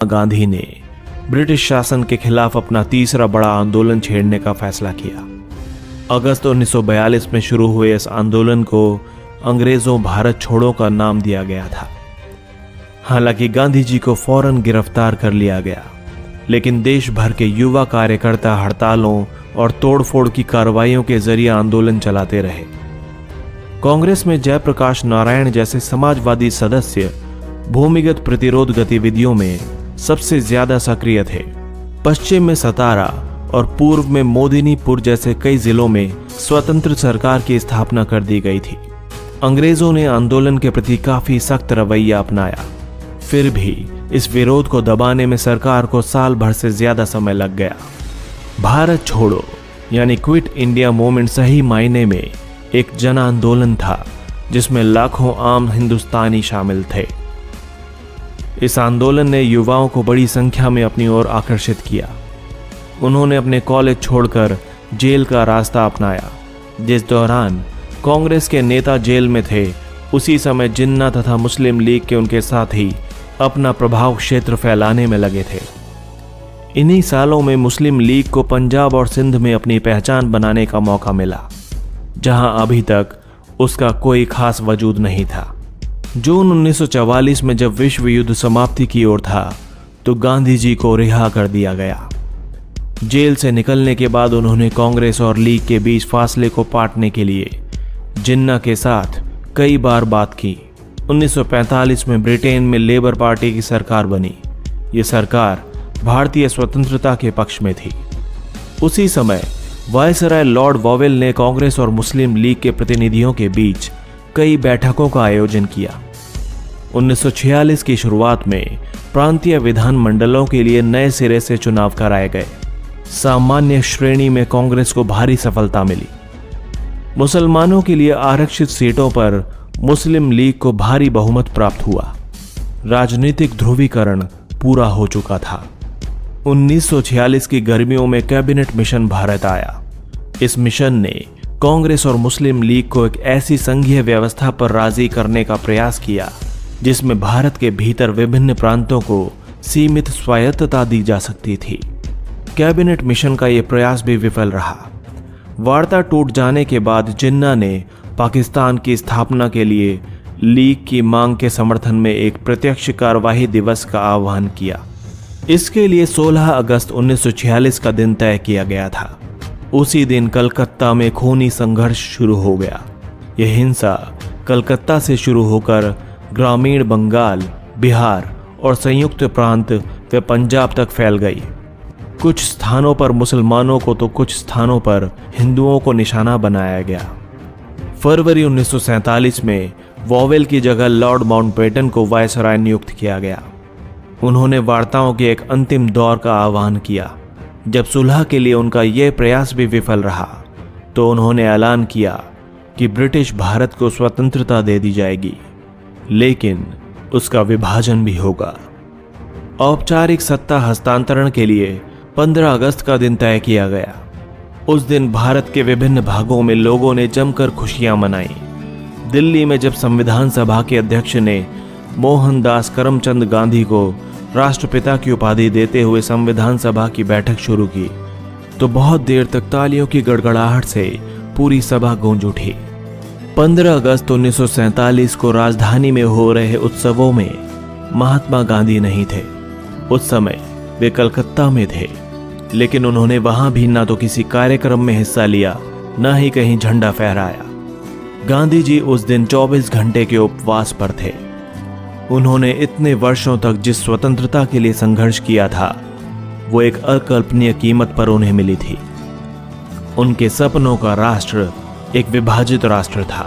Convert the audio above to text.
गांधी ने ब्रिटिश शासन के खिलाफ अपना तीसरा बड़ा आंदोलन छेड़ने का फैसला किया। अगस्त 1942 में शुरू हुए इस आंदोलन को अंग्रेजों भारत छोड़ो का नाम दिया गया था। हालांकि गांधी जी को फौरन गिरफ्तार कर लिया गया, लेकिन देश भर के युवा कार्यकर्ता हड़तालों और तोड़फोड़ की कार्रवाइयों के जरिए आंदोलन चलाते रहे। कांग्रेस में जयप्रकाश नारायण जैसे समाजवादी सदस्य भूमिगत प्रतिरोध गतिविधियों में सबसे ज्यादा सक्रिय थे। पश्चिम में सतारा और पूर्व में मोदिनीपुर जैसे कई जिलों में स्वतंत्र सरकार की स्थापना कर दी गई थी। अंग्रेजों ने आंदोलन के प्रति काफी सख्त रवैया अपनाया। फिर भी इस विरोध को दबाने में सरकार को साल भर से ज्यादा समय लग गया। भारत छोड़ो यानी क्विट इंडिया मूवमेंट सही मायने में एक जन आंदोलन था, जिसमें लाखों आम हिंदुस्तानी शामिल थे। इस आंदोलन ने युवाओं को बड़ी संख्या में अपनी ओर आकर्षित किया। उन्होंने अपने कॉलेज छोड़कर जेल का रास्ता अपनाया। जिस दौरान कांग्रेस के नेता जेल में थे, उसी समय जिन्ना तथा मुस्लिम लीग के उनके साथी अपना प्रभाव क्षेत्र फैलाने में लगे थे। इन्हीं सालों में मुस्लिम लीग को पंजाब और सिंध में अपनी पहचान बनाने का मौका मिला, जहां अभी तक उसका कोई खास वजूद नहीं था। जून 1944 में जब विश्व युद्ध समाप्ति की ओर था, तो गांधी जी को रिहा कर दिया गया। जेल से निकलने के बाद उन्होंने कांग्रेस और लीग के बीच फासले को पाटने के लिए जिन्ना के साथ कई बार बात की। 1945 में ब्रिटेन में लेबर पार्टी की सरकार बनी। ये सरकार भारतीय स्वतंत्रता के पक्ष में थी। उसी समय वायसराय लॉर्ड वॉवेल ने कांग्रेस और मुस्लिम लीग के प्रतिनिधियों के बीच कई बैठकों का आयोजन किया। 1946 की शुरुआत में प्रांतीय विधान मंडलों के लिए नए सिरे से चुनाव कराए गए। सामान्य श्रेणी में कांग्रेस को भारी सफलता मिली। मुसलमानों के लिए आरक्षित सीटों पर मुस्लिम लीग को भारी बहुमत प्राप्त हुआ। राजनीतिक ध्रुवीकरण पूरा हो चुका था। 1946 की गर्मियों में कैबिनेट मिशन भारत आया। इस मिशन ने कांग्रेस और मुस्लिम लीग को एक ऐसी संघीय व्यवस्था पर राजी करने का प्रयास किया, जिसमें भारत के भीतर विभिन्न प्रांतों को सीमित स्वायत्तता दी जा सकती थी। कैबिनेट मिशन का यह प्रयास भी विफल रहा। वार्ता टूट जाने के बाद जिन्ना ने पाकिस्तान की स्थापना के लिए लीग की मांग के समर्थन में एक प्रत्यक्ष कार्यवाही दिवस का आह्वान किया। इसके लिए 16 अगस्त 1946 का दिन तय किया गया था। उसी दिन कलकत्ता में खूनी संघर्ष शुरू हो गया। यह हिंसा कलकत्ता से शुरू होकर ग्रामीण बंगाल, बिहार और संयुक्त प्रांत व पंजाब तक फैल गई। कुछ स्थानों पर मुसलमानों को तो कुछ स्थानों पर हिंदुओं को निशाना बनाया गया। फरवरी 1947 में वॉवेल की जगह लॉर्ड माउंटबेटन को वायसराय नियुक्त किया गया। उन्होंने वार्ताओं के एक अंतिम दौर का आह्वान किया। जब सुलह के लिए उनका यह प्रयास भी विफल रहा, तो उन्होंने ऐलान किया कि ब्रिटिश भारत को स्वतंत्रता दे दी जाएगी, लेकिन उसका विभाजन भी होगा। औपचारिक सत्ता हस्तांतरण के लिए 15 अगस्त का दिन तय किया गया। उस दिन भारत के विभिन्न भागों में लोगों ने जमकर खुशियां मनाई। दिल्ली में जब संविधान सभा के अध्यक्ष ने मोहनदास करमचंद गांधी को राष्ट्रपिता की उपाधि देते हुए संविधान सभा की बैठक शुरू की, तो बहुत देर तक तालियों की गड़गड़ाहट से पूरी सभा गूंज उठी। 15 अगस्त 1947 को राजधानी में हो रहे उत्सवों में महात्मा गांधी नहीं थे। उस समय वे कलकत्ता में थे, लेकिन उन्होंने वहां भी ना तो किसी कार्यक्रम में हिस्सा लिया, ना ही कहीं झंडा फहराया। गांधी जी उस दिन 24 घंटे के उपवास पर थे। उन्होंने इतने वर्षों तक जिस स्वतंत्रता के लिए संघर्ष किया था, वो एक अकल्पनीय कीमत पर उन्हें मिली थी। उनके सपनों का राष्ट्र एक विभाजित राष्ट्र था।